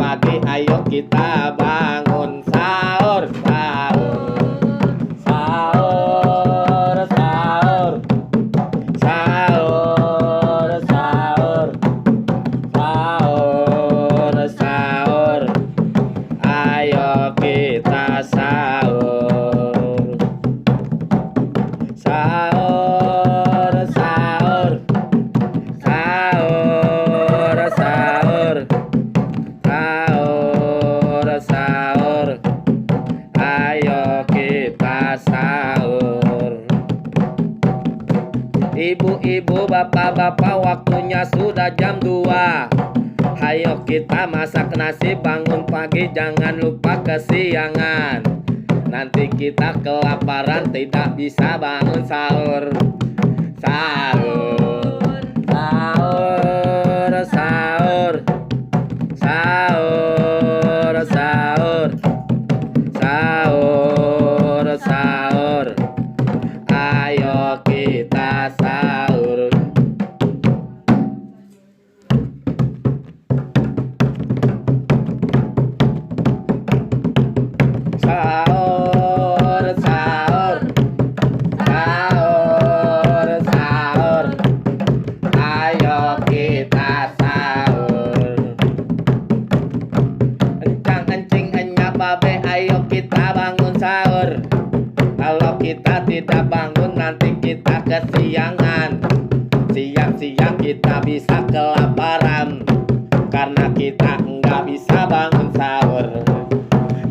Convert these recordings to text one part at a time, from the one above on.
pagi, ayo kita bangun sahur, sahur, sahur, sahur, sahur, sahur, sahur, sahur. Ayo kita sahur, sahur, sahur, sahur, sahur, sahur, sahur. Ayo kita sahur. Ibu-ibu, bapak-bapak, waktunya sudah jam 2. Ayo kita masak nasi, bangun pagi, jangan lupa kesiangan. Nanti kita kelaparan, tidak bisa bangun sahur. Sahur, sahur, sahur, sahur, sahur, sahur, sahur. Ayo kita sahur. Sahur, sahur, sahur, sahur. Ayo kita sahur. Encang encing enyap babe, ayo kita bangun sahur. Kalau kita tidak bangun, nanti kita kesiangan. Siang-siang kita bisa kelaparan, karena kita nggak bisa bangun sahur.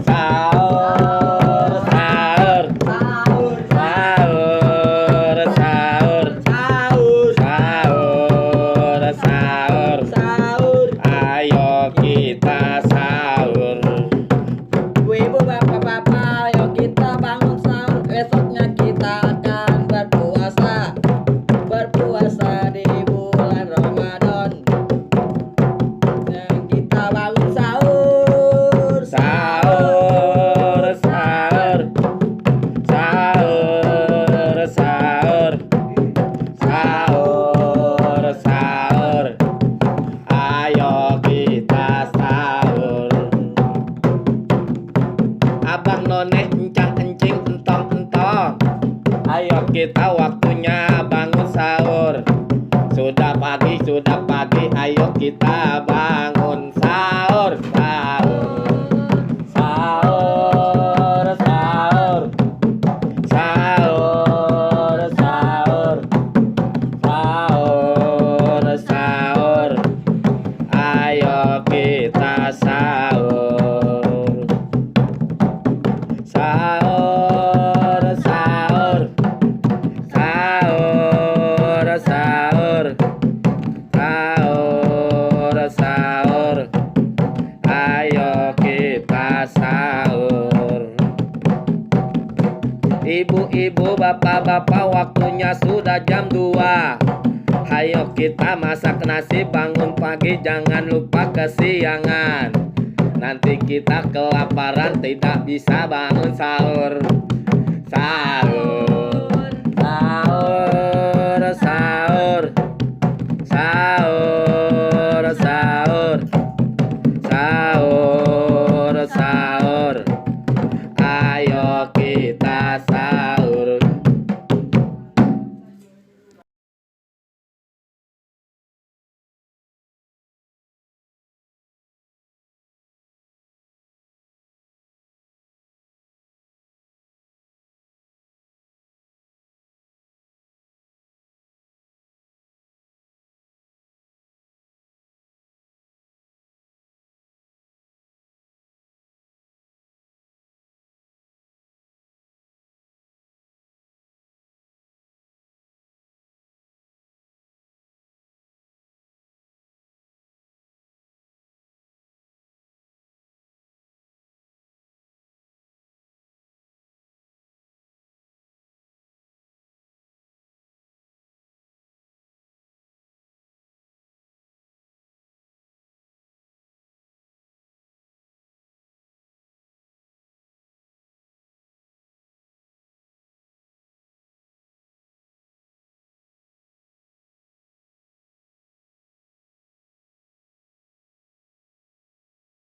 Sahur, sahur, sahur, sahur, sahur, sahur, sahur, sahur, sahur. Ayo kita sahur. Ibu-ibu, bapak-bapak, ayo kita bangun sahur. Besoknya kita akan berpuasa. Berpuasa di bulan Ramadan. Dan kita bangun sahur. Sahur, sahur, sahur, sahur, sahur, sahur. Ayo kita sahur. Abang none encang encing entong entong, ayo kita waktunya bangun sahur. Sudah pagi, ayo kita bangun sahur, sahur, sahur, sahur, sahur, sahur, sahur, sahur. Ayo kita sahur. Sahur, sahur, sahur, sahur, sahur, sahur. Ayo kita sahur. Ibu-ibu, bapak-bapak, waktunya sudah jam 2. Ayo kita masak nasi, bangun pagi, jangan lupa kesiangan. Nanti kita kelaparan, tidak bisa bangun sahur. Sahur.